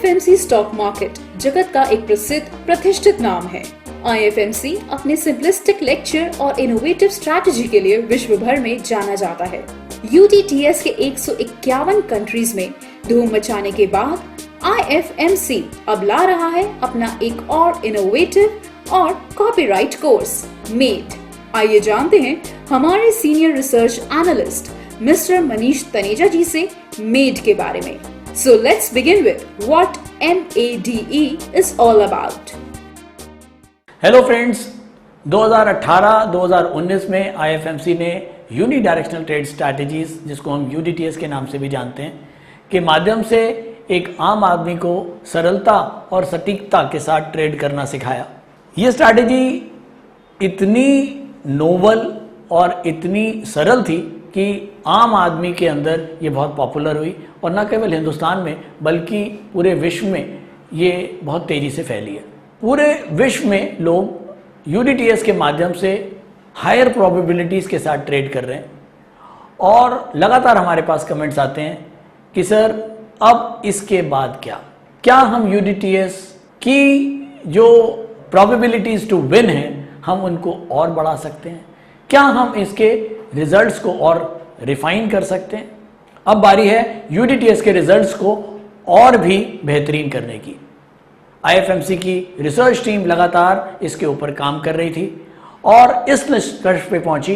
IFMC stock market जगत का एक प्रसिद्ध प्रतिष्ठित नाम है। IFMC अपने सिंपलिस्टिक लेक्चर और इनोवेटिव स्ट्रैटेजी के लिए विश्व भर में जाना जाता है। UDTS के 151 कंट्रीज में धूम मचाने के बाद IFMC अब ला रहा है अपना एक और इनोवेटिव और कॉपीराइट कोर्स मेड। आइए जानते हैं हमारे senior research analyst mister Manish Taneja ji से मेड के बारे में। So let's begin with what MADE is all about. Hello friends, 2018-2019 में IFMC ने यूनी डायरेक्शनल ट्रेड स्ट्रैटेजीज, जिसको हम UDTS के नाम से भी जानते हैं, के माध्यम से एक आम आदमी को सरलता और सटीकता के साथ ट्रेड करना सिखाया। ये स्ट्रैटेजी इतनी नोवल और इतनी सरल थी कि आम आदमी के अंदर ये बहुत पॉपुलर हुई और न केवल हिंदुस्तान में बल्कि पूरे विश्व में ये बहुत तेज़ी से फैली है। पूरे विश्व में लोग UDTS के माध्यम से हायर प्रोबेबिलिटीज़ के साथ ट्रेड कर रहे हैं और लगातार हमारे पास कमेंट्स आते हैं कि सर अब इसके बाद क्या हम UDTS की जो प्रोबेबिलिटीज़ टू विन है हम उनको और बढ़ा सकते हैं? क्या हम इसके रिजल्ट्स को और रिफाइन कर सकते हैं? अब बारी है UDTS के रिजल्ट्स को और भी बेहतरीन करने की। IFMC की रिसर्च टीम लगातार इसके ऊपर काम कर रही थी और इस निष्कर्ष पे पहुंची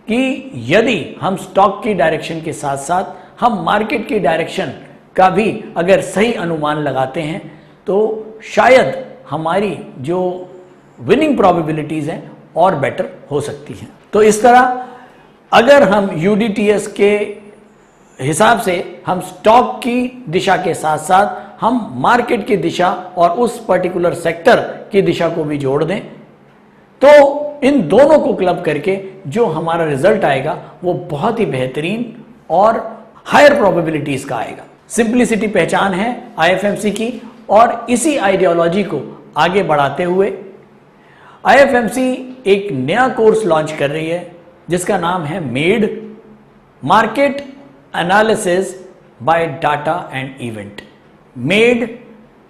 कि यदि हम स्टॉक की डायरेक्शन के साथ साथ हम मार्केट की डायरेक्शन का भी अगर सही अनुमान लगाते हैं तो शायद हमारी जो विनिंग प्रोबेबिलिटीज़ हैं और बेटर हो सकती हैं। तो इस तरह अगर हम UDTS के हिसाब से हम स्टॉक की दिशा के साथ साथ हम मार्केट की दिशा और उस पर्टिकुलर सेक्टर की दिशा को भी जोड़ दें तो इन दोनों को क्लब करके जो हमारा रिजल्ट आएगा वो बहुत ही बेहतरीन और हायर प्रोबेबिलिटीज का आएगा। सिंप्लिसिटी पहचान है IFMC की और इसी आइडियोलॉजी को आगे बढ़ाते हुए IFMC एक नया कोर्स लॉन्च कर रही है जिसका नाम है made market analysis bye data and event. Made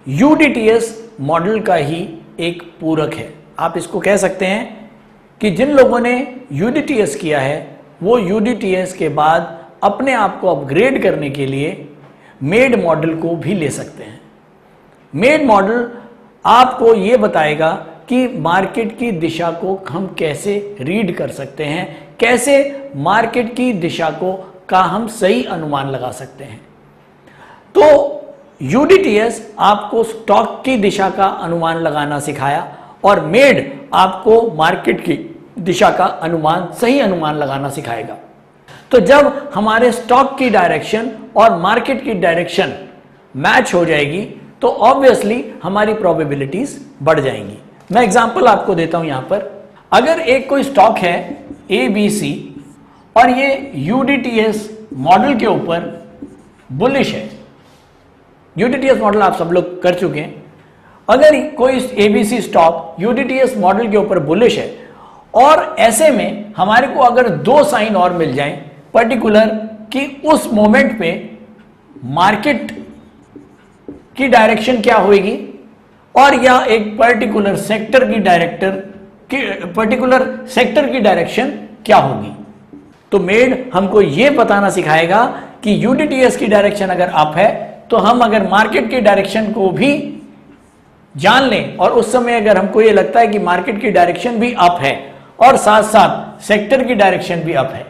UDTS model का ही एक पूरक है। आप इसको कह सकते हैं कि जिन लोगों ने UDTS किया है वो UDTS के बाद अपने आप को अपग्रेड करने के लिए मेड मॉडल को भी ले सकते हैं। मेड मॉडल आपको ये बताएगा कि मार्केट की दिशा को हम कैसे रीड कर सकते हैं, कैसे मार्केट की दिशा का हम सही अनुमान लगा सकते हैं। तो UDTS आपको स्टॉक की दिशा का अनुमान लगाना सिखाया और मेड आपको मार्केट की दिशा का सही अनुमान लगाना सिखाएगा। तो जब हमारे स्टॉक की डायरेक्शन और मार्केट की डायरेक्शन मैच हो जाएगी तो ऑब्वियसली हमारी प्रोबेबिलिटीज बढ़ जाएंगी। मैं एग्जांपल आपको देता हूं यहां पर। अगर एक कोई स्टॉक है ABC और ये UDTS मॉडल के ऊपर बुलिश है, UDTS मॉडल आप सब लोग कर चुके हैं। अगर कोई ABC स्टॉक UDTS मॉडल के ऊपर बुलिश है और ऐसे में हमारे को अगर दो साइन और मिल जाएं पर्टिकुलर कि उस मोमेंट पे मार्केट की डायरेक्शन क्या होगी और या एक पर्टिकुलर सेक्टर की डायरेक्शन क्या होगी, तो मेड हमको यह बताना सिखाएगा कि UDTS की डायरेक्शन अगर अप है तो हम अगर मार्केट की डायरेक्शन को भी जान लें और उस समय अगर हमको ये लगता है कि मार्केट की डायरेक्शन भी अप है और साथ साथ सेक्टर की डायरेक्शन भी अप है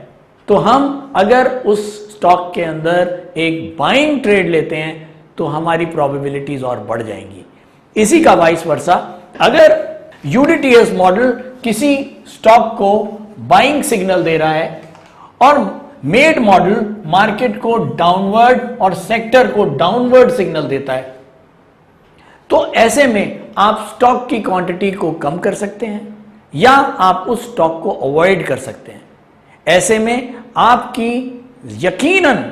तो हम अगर उस स्टॉक के अंदर एक बाइंग ट्रेड लेते हैं तो हमारी प्रोबेबिलिटीज और बढ़ जाएंगी। इसी का वाइस वर्सा अगर UDTS मॉडल किसी स्टॉक को बाइंग सिग्नल दे रहा है और मेड मॉडल मार्केट को डाउनवर्ड और सेक्टर को डाउनवर्ड सिग्नल देता है तो ऐसे में आप स्टॉक की क्वांटिटी को कम कर सकते हैं या आप उस स्टॉक को अवॉइड कर सकते हैं। ऐसे में आपकी यकीनन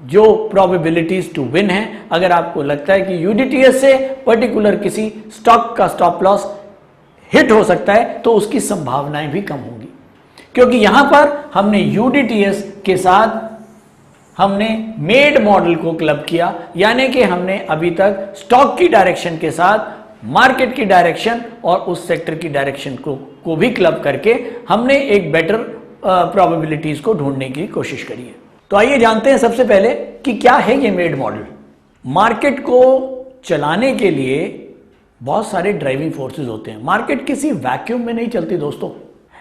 जो प्रोबेबिलिटीज टू विन है, अगर आपको लगता है कि UDTS से पर्टिकुलर किसी स्टॉक का स्टॉप लॉस हिट हो सकता है तो उसकी संभावनाएं भी कम होंगी क्योंकि यहां पर हमने UDTS के साथ हमने मेड मॉडल को क्लब किया, यानी कि हमने अभी तक स्टॉक की डायरेक्शन के साथ मार्केट की डायरेक्शन और उस सेक्टर की डायरेक्शन को भी क्लब करके हमने एक बेटर प्रोबेबिलिटीज को ढूंढने की कोशिश करी है। तो आइए जानते हैं सबसे पहले कि क्या है ये मेड मॉडल। मार्केट को चलाने के लिए बहुत सारे ड्राइविंग फोर्सेस होते हैं। मार्केट किसी वैक्यूम में नहीं चलती दोस्तों।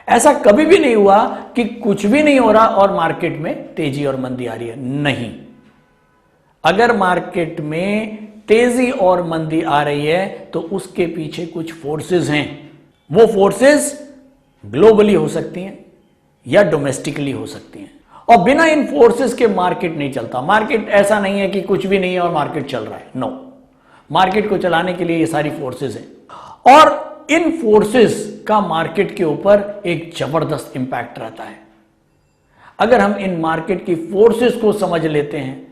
ऐसा कभी भी नहीं हुआ कि कुछ भी नहीं हो रहा और मार्केट में तेजी और मंदी आ रही है, नहीं। अगर मार्केट में तेजी और मंदी आ रही है तो उसके पीछे कुछ फोर्सेस हैं। वो फोर्सेस ग्लोबली हो सकती हैं या डोमेस्टिकली हो सकती हैं, और बिना इन फोर्सेस के मार्केट नहीं चलता। मार्केट ऐसा नहीं है कि कुछ भी नहीं है और मार्केट चल रहा है, नो। मार्केट को चलाने के लिए ये सारी फोर्सेस हैं और इन फोर्सेस का मार्केट के ऊपर एक जबरदस्त इंपैक्ट रहता है। अगर हम इन मार्केट की फोर्सेस को समझ लेते हैं,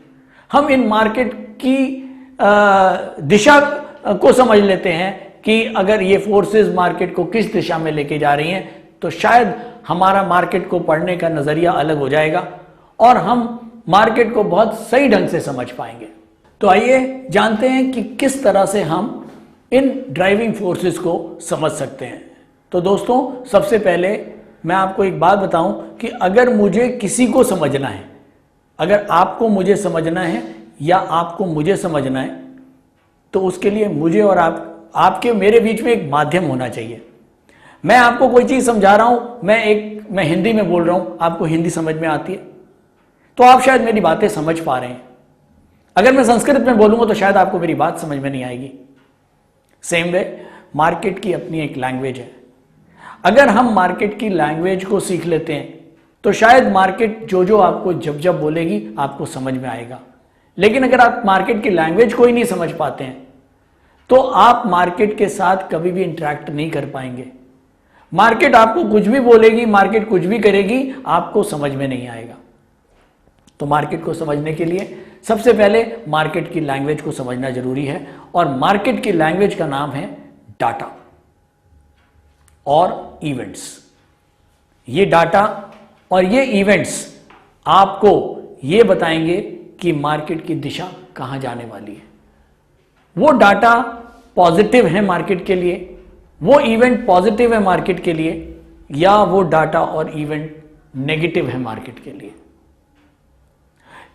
हम इन मार्केट की दिशा को समझ लेते हैं कि अगर ये फोर्सेस मार्केट को किस दिशा में लेके जा रही हैं, तो शायद हमारा मार्केट को पढ़ने का नजरिया अलग हो जाएगा और हम मार्केट को बहुत सही ढंग से समझ पाएंगे। तो आइए जानते हैं कि किस तरह से हम इन ड्राइविंग फोर्सेस को समझ सकते हैं। तो दोस्तों, सबसे पहले मैं आपको एक बात बताऊं कि अगर मुझे किसी को समझना है, अगर आपको मुझे समझना है या आपको मुझे समझना है, तो उसके लिए मुझे और आपके मेरे बीच में एक माध्यम होना चाहिए। मैं आपको कोई चीज समझा रहा हूं, मैं हिंदी में बोल रहा हूं, आपको हिंदी समझ में आती है तो आप शायद मेरी बातें समझ पा रहे हैं। अगर मैं संस्कृत में बोलूंगा तो शायद आपको मेरी बात समझ में नहीं आएगी। सेम वे मार्केट की अपनी एक लैंग्वेज है। अगर हम मार्केट की लैंग्वेज को सीख लेते हैं तो शायद मार्केट जो आपको जब बोलेगी आपको समझ में आएगा। लेकिन अगर आप मार्केट की लैंग्वेज को ही नहीं समझ पाते हैं तो आप मार्केट के साथ कभी भी इंटरेक्ट नहीं कर पाएंगे। मार्केट आपको कुछ भी बोलेगी, मार्केट कुछ भी करेगी, आपको समझ में नहीं आएगा। तो मार्केट को समझने के लिए सबसे पहले मार्केट की लैंग्वेज को समझना जरूरी है, और मार्केट की लैंग्वेज का नाम है डाटा और इवेंट्स। ये डाटा और ये इवेंट्स आपको ये बताएंगे कि मार्केट की दिशा कहां जाने वाली है। वो डाटा पॉजिटिव है मार्केट के लिए, वो इवेंट पॉजिटिव है मार्केट के लिए, या वो डाटा और इवेंट नेगेटिव है मार्केट के लिए।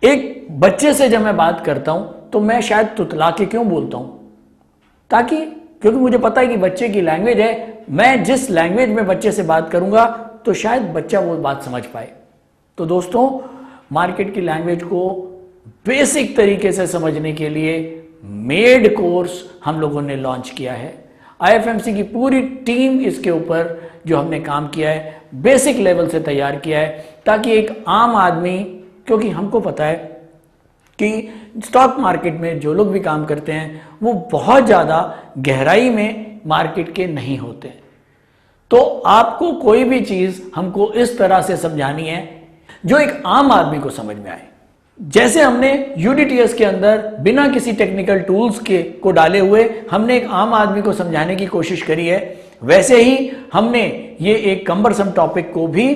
एक बच्चे से जब मैं बात करता हूं तो मैं शायद तुतला के क्यों बोलता हूं, क्योंकि मुझे पता है कि बच्चे की लैंग्वेज है। मैं जिस लैंग्वेज में बच्चे से बात करूंगा तो शायद बच्चा वो बात समझ पाए। तो दोस्तों, मार्केट की लैंग्वेज को बेसिक तरीके से समझने के लिए मेड कोर्स हम लोगों ने लॉन्च किया है। आईएफएमसी की पूरी टीम इसके ऊपर जो हमने काम किया है, बेसिक लेवल से तैयार किया है, ताकि एक आम आदमी, क्योंकि हमको पता है कि स्टॉक मार्केट में जो लोग भी काम करते हैं वो बहुत ज़्यादा गहराई में मार्केट के नहीं होते, तो आपको कोई भी चीज़ हमको इस तरह से समझानी है जो एक आम आदमी को समझ में आए। जैसे हमने यूडीटीएस के अंदर बिना किसी टेक्निकल टूल्स को डाले हुए हमने एक आम आदमी को समझाने की कोशिश करी है, वैसे ही हमने ये एक कम्बरसम टॉपिक को भी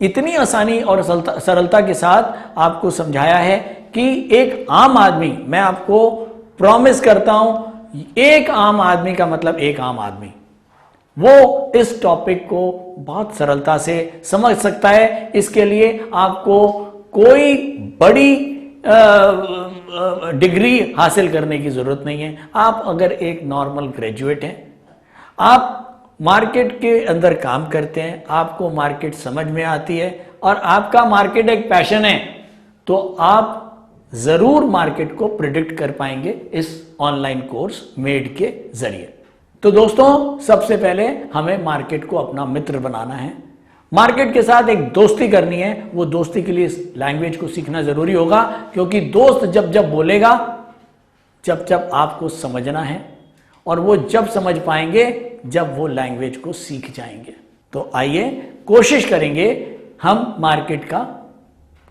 इतनी आसानी और सरलता के साथ आपको समझाया है कि एक आम आदमी, मैं आपको प्रॉमिस करता हूं, एक आम आदमी का मतलब एक आम आदमी, वो इस टॉपिक को बहुत सरलता से समझ सकता है। इसके लिए आपको कोई बड़ी डिग्री हासिल करने की जरूरत नहीं है। आप अगर एक नॉर्मल ग्रेजुएट हैं, आप मार्केट के अंदर काम करते हैं, आपको मार्केट समझ में आती है और आपका मार्केट एक पैशन है, तो आप जरूर मार्केट को प्रिडिक्ट कर पाएंगे इस ऑनलाइन कोर्स मेड के जरिए। तो दोस्तों, सबसे पहले हमें मार्केट को अपना मित्र बनाना है, मार्केट के साथ एक दोस्ती करनी है। वो दोस्ती के लिए इस लैंग्वेज को सीखना जरूरी होगा, क्योंकि दोस्त जब बोलेगा, जब आपको समझना है, और वो जब समझ पाएंगे जब वो लैंग्वेज को सीख जाएंगे। तो आइए कोशिश करेंगे हम मार्केट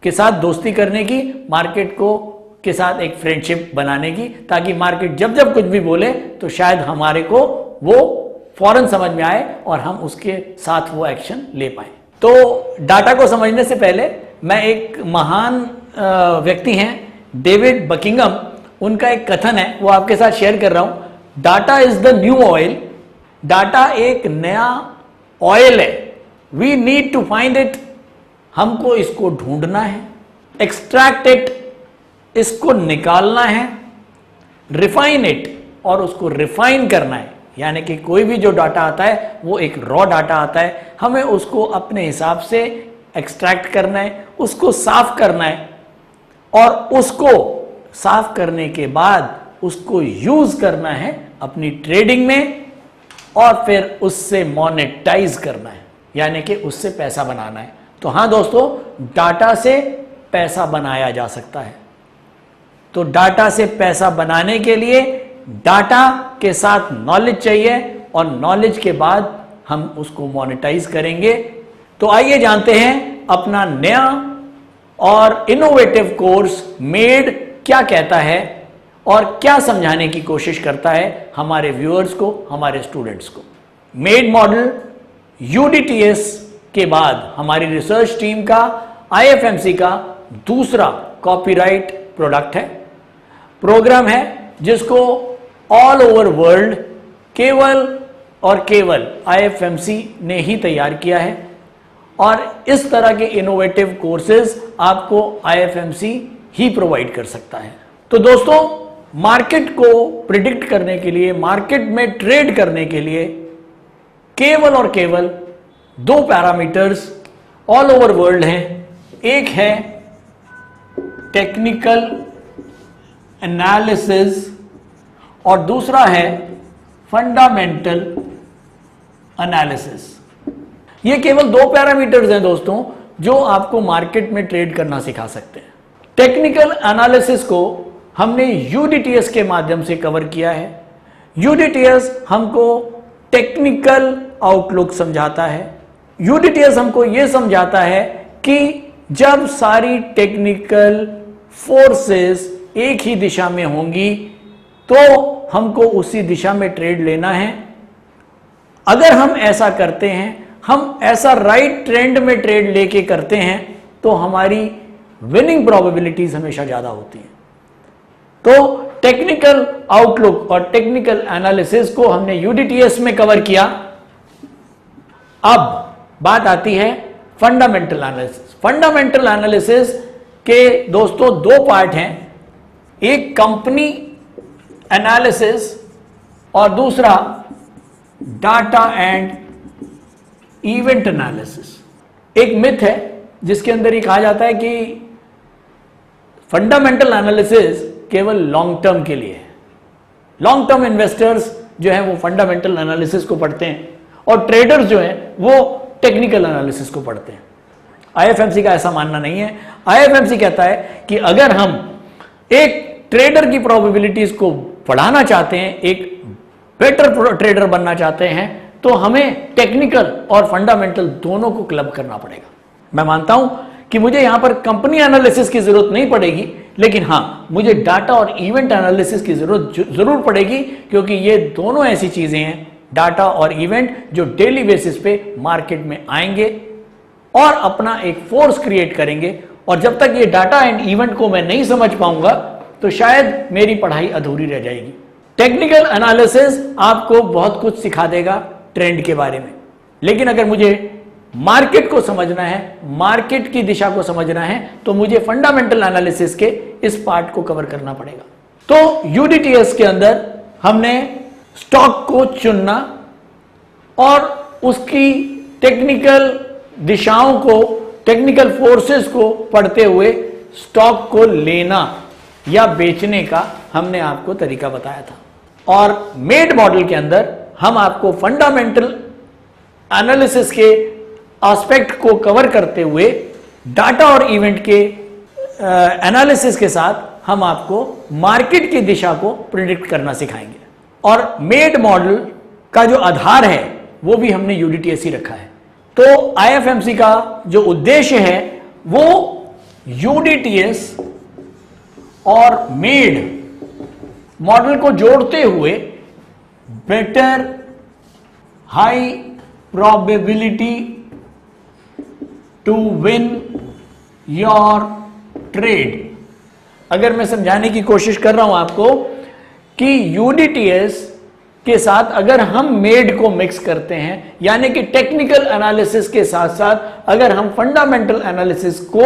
के साथ दोस्ती करने की, मार्केट के साथ एक फ्रेंडशिप बनाने की, ताकि मार्केट जब कुछ भी बोले तो शायद हमारे को वो फौरन समझ में आए और हम उसके साथ वो एक्शन ले पाए। तो डाटा को समझने से पहले मैं एक महान व्यक्ति हैं डेविड बकिंगम, उनका एक कथन है, वो आपके साथ शेयर कर रहा हूं। Data is the new oil, data एक नया ऑयल है, we need to find it, हमको इसको ढूंढना है, एक्सट्रैक्ट इट, इसको निकालना है, रिफाइन इट, और उसको रिफाइन करना है। यानी कि कोई भी जो डाटा आता है वो एक रॉ डाटा आता है, हमें उसको अपने हिसाब से एक्सट्रैक्ट करना है, उसको साफ करना है, और उसको साफ करने के बाद उसको यूज करना है अपनी ट्रेडिंग में, और फिर उससे मोनेटाइज करना है, यानी कि उससे पैसा बनाना है। तो हाँ दोस्तों, डाटा से पैसा बनाया जा सकता है। तो डाटा से पैसा बनाने के लिए डाटा के साथ नॉलेज चाहिए, और नॉलेज के बाद हम उसको मोनेटाइज करेंगे। तो आइए जानते हैं अपना नया और इनोवेटिव कोर्स मेड क्या कहता है और क्या समझाने की कोशिश करता है हमारे व्यूअर्स को, हमारे स्टूडेंट्स को। मेड मॉडल UDTS के बाद हमारी रिसर्च टीम का IFMC का दूसरा कॉपीराइट प्रोडक्ट है, प्रोग्राम है जिसको ऑल ओवर वर्ल्ड केवल और केवल IFMC ने ही तैयार किया है, और इस तरह के इनोवेटिव कोर्सेज आपको IFMC ही प्रोवाइड कर सकता है। तो दोस्तों, मार्केट को प्रिडिक्ट करने के लिए, मार्केट में ट्रेड करने के लिए केवल और केवल दो पैरामीटर्स ऑल ओवर वर्ल्ड हैं। एक है टेक्निकल एनालिसिस और दूसरा है फंडामेंटल एनालिसिस। ये केवल दो पैरामीटर्स हैं दोस्तों जो आपको मार्केट में ट्रेड करना सिखा सकते हैं। टेक्निकल एनालिसिस को हमने UDTS के माध्यम से कवर किया है। UDTS हमको टेक्निकल आउटलुक समझाता है। UDTS हमको यह समझाता है कि जब सारी टेक्निकल फोर्सेस एक ही दिशा में होंगी तो हमको उसी दिशा में ट्रेड लेना है। अगर हम ऐसा करते हैं, हम ऐसा राइट ट्रेंड में ट्रेड लेके करते हैं, तो हमारी विनिंग प्रोबेबिलिटीज हमेशा ज्यादा होती हैं। तो टेक्निकल आउटलुक और टेक्निकल एनालिसिस को हमने UDTS में कवर किया। अब बात आती है फंडामेंटल एनालिसिस। फंडामेंटल एनालिसिस के दोस्तों दो पार्ट हैं, एक कंपनी एनालिसिस और दूसरा डाटा एंड इवेंट एनालिसिस। एक मिथ है जिसके अंदर ये कहा जाता है कि फंडामेंटल एनालिसिस केवल लॉन्ग टर्म के लिए है। लॉन्ग टर्म इन्वेस्टर्स जो है वो फंडामेंटल एनालिसिस को पढ़ते हैं, और ट्रेडर्स जो हैं वो टेक्निकल एनालिसिस को पढ़ते हैं। IFMC का ऐसा मानना नहीं है। IFMC कहता है कि अगर हम एक ट्रेडर की प्रोबेबिलिटीज को बढ़ाना चाहते हैं, एक बेटर ट्रेडर बनना चाहते हैं, तो हमें टेक्निकल और फंडामेंटल दोनों को क्लब करना पड़ेगा। मैं मानता हूं कि मुझे यहां पर कंपनी एनालिसिस की जरूरत नहीं पड़ेगी, लेकिन हां मुझे डाटा और इवेंट एनालिसिस की जरूरत जरूर पड़ेगी, क्योंकि ये दोनों ऐसी चीजें हैं, डाटा और इवेंट, जो डेली बेसिस पे मार्केट में आएंगे और अपना एक फोर्स क्रिएट करेंगे। और जब तक ये डाटा एंड इवेंट को मैं नहीं समझ पाऊंगा तो शायद मेरी पढ़ाई अधूरी रह जाएगी। टेक्निकल एनालिसिस आपको बहुत कुछ सिखा देगा ट्रेंड के बारे में, लेकिन अगर मुझे मार्केट को समझना है, मार्केट की दिशा को समझना है, तो मुझे फंडामेंटल एनालिसिस के इस पार्ट को कवर करना पड़ेगा। तो UDTS के अंदर हमने स्टॉक को चुनना और उसकी टेक्निकल दिशाओं को, टेक्निकल फोर्सेस को पढ़ते हुए स्टॉक को लेना या बेचने का हमने आपको तरीका बताया था। और मेड मॉडल के अंदर हम आपको फंडामेंटल एनालिसिस के एस्पेक्ट को कवर करते हुए डाटा और इवेंट के एनालिसिस के साथ हम आपको मार्केट की दिशा को प्रिडिक्ट करना सिखाएंगे। और मेड मॉडल का जो आधार है वो भी हमने UDTS ही रखा है। तो IFMC का जो उद्देश्य है वो UDTS और मेड मॉडल को जोड़ते हुए better high probability to win your trade. अगर मैं समझाने की कोशिश कर रहा हूं आपको कि यूडीटीएस के साथ अगर हम मेड को मिक्स करते हैं, यानी कि टेक्निकल एनालिसिस के साथ साथ अगर हम फंडामेंटल एनालिसिस को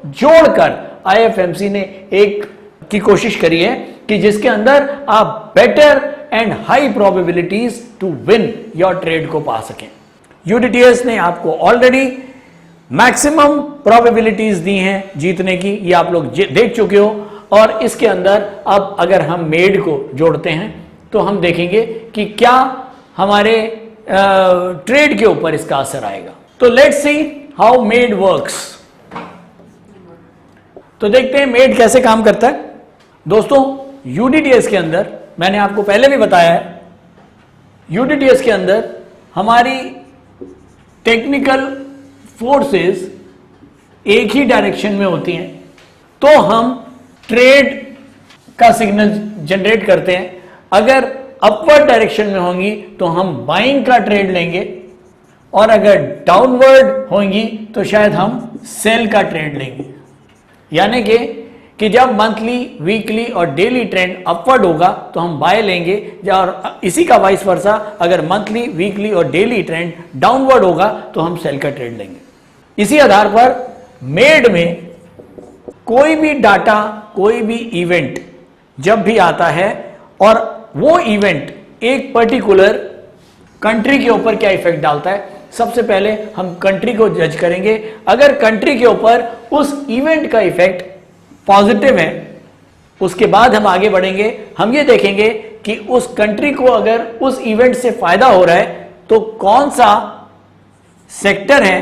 जोड़कर आईएफएमसी ने एक की कोशिश करी है कि जिसके अंदर आप better and high probabilities to win your trade को पा सकें। यूडीटीएस ने आपको ऑलरेडी मैक्सिमम प्रोबेबिलिटीज दी हैं जीतने की, ये आप लोग देख चुके हो। और इसके अंदर अब अगर हम मेड को जोड़ते हैं तो हम देखेंगे कि क्या हमारे ट्रेड के ऊपर इसका असर आएगा। तो let's see how made works. तो देखते हैं मेड कैसे काम करता है। दोस्तों, यूडीटीएस के अंदर मैंने आपको पहले भी बताया है, यूडीटीएस के अंदर हमारी टेक्निकल फोर्सेस एक ही डायरेक्शन में होती हैं, तो हम ट्रेड का सिग्नल जनरेट करते हैं। अगर अपवर्ड डायरेक्शन में होंगी तो हम बाइंग का ट्रेड लेंगे, और अगर डाउनवर्ड होंगी तो शायद हम सेल का ट्रेड लेंगे। यानी कि जब मंथली, वीकली और डेली ट्रेंड अपवर्ड होगा तो हम बाय लेंगे, और इसी का वाइस वर्सा अगर मंथली, वीकली और डेली ट्रेंड डाउनवर्ड होगा तो हम सेल का ट्रेड लेंगे। इसी आधार पर मेड में कोई भी डाटा, कोई भी इवेंट जब भी आता है और वो इवेंट एक पर्टिकुलर कंट्री के ऊपर क्या इफेक्ट डालता है, सबसे पहले हम कंट्री को जज करेंगे। अगर कंट्री के ऊपर उस इवेंट का इफेक्ट पॉजिटिव है, उसके बाद हम आगे बढ़ेंगे। हम ये देखेंगे कि उस कंट्री को अगर उस इवेंट से फायदा हो रहा है तो कौन सा सेक्टर है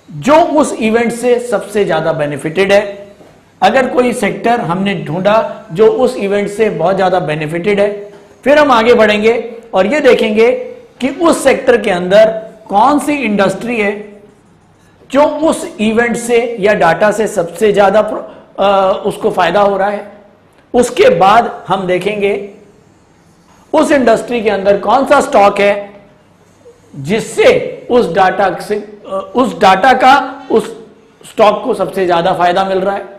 जो उस इवेंट से सबसे ज्यादा बेनिफिटेड है। अगर कोई सेक्टर हमने ढूंढा जो उस इवेंट से बहुत ज्यादा बेनिफिटेड है, फिर हम आगे बढ़ेंगे और ये देखेंगे कि उस सेक्टर के अंदर कौन सी इंडस्ट्री है जो उस इवेंट से या डाटा से सबसे ज्यादा उसको फायदा हो रहा है। उसके बाद हम देखेंगे उस इंडस्ट्री के अंदर कौन सा स्टॉक है जिससे उस डाटा का उस स्टॉक को सबसे ज्यादा फायदा मिल रहा है।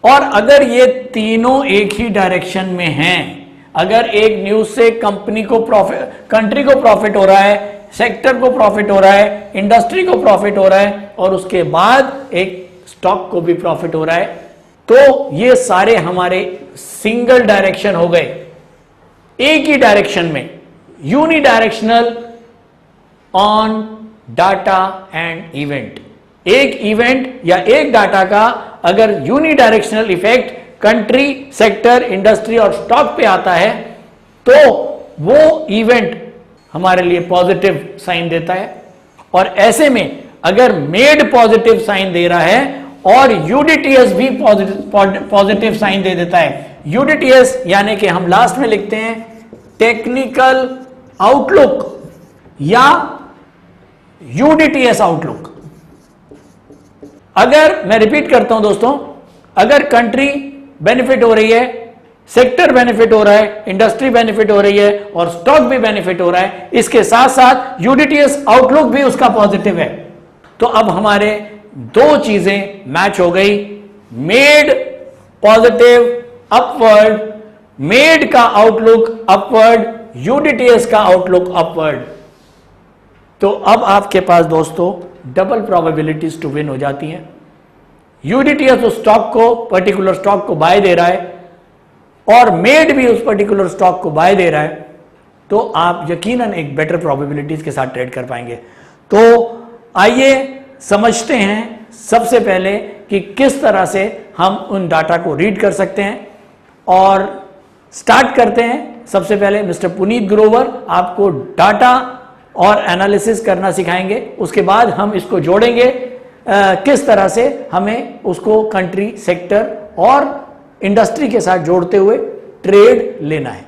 और अगर ये तीनों एक ही डायरेक्शन में हैं, अगर एक न्यूज से कंट्री को प्रॉफिट हो रहा है, सेक्टर को प्रॉफिट हो रहा है, इंडस्ट्री को प्रॉफिट हो रहा है और उसके बाद एक स्टॉक को भी प्रॉफिट हो रहा है, तो ये सारे हमारे सिंगल डायरेक्शन हो गए, एक ही डायरेक्शन में, unidirectional on data and event. एक इवेंट या एक डाटा का अगर unidirectional effect country, sector, industry और स्टॉक पे आता है तो वो इवेंट हमारे लिए पॉजिटिव साइन देता है। और ऐसे में अगर मेड पॉजिटिव साइन दे रहा है और यूडीटीएस भी पॉजिटिव साइन दे देता है, यूडीटीएस यानी कि हम लास्ट में लिखते हैं टेक्निकल आउटलुक या यूडीटीएस आउटलुक। अगर मैं रिपीट करता हूं दोस्तों, अगर कंट्री बेनिफिट हो रही है, सेक्टर बेनिफिट हो रहा है, इंडस्ट्री बेनिफिट हो रही है और स्टॉक भी बेनिफिट हो रहा है, इसके साथ साथ यूडीटीएस आउटलुक भी उसका पॉजिटिव है, तो अब हमारे दो चीजें मैच हो गई। मेड पॉजिटिव अपवर्ड, मेड का आउटलुक अपवर्ड, यूडीटीएस का आउटलुक अपवर्ड। तो अब आपके पास दोस्तों डबल प्रोबेबिलिटीज टू विन हो जाती हैं। यूडीटीएस उस स्टॉक को, पर्टिकुलर स्टॉक को बाय दे रहा है और मेड भी उस पर्टिकुलर स्टॉक को बाय दे रहा है, तो आप यकीनन एक बेटर प्रोबेबिलिटीज के साथ ट्रेड कर पाएंगे। तो आइए समझते हैं सबसे पहले कि किस तरह से हम उन डाटा को रीड कर सकते हैं, और स्टार्ट करते हैं। सबसे पहले मिस्टर पुनीत ग्रोवर आपको डाटा और एनालिसिस करना सिखाएंगे, उसके बाद हम इसको जोड़ेंगे किस तरह से हमें उसको कंट्री, सेक्टर और इंडस्ट्री के साथ जोड़ते हुए ट्रेड लेना है।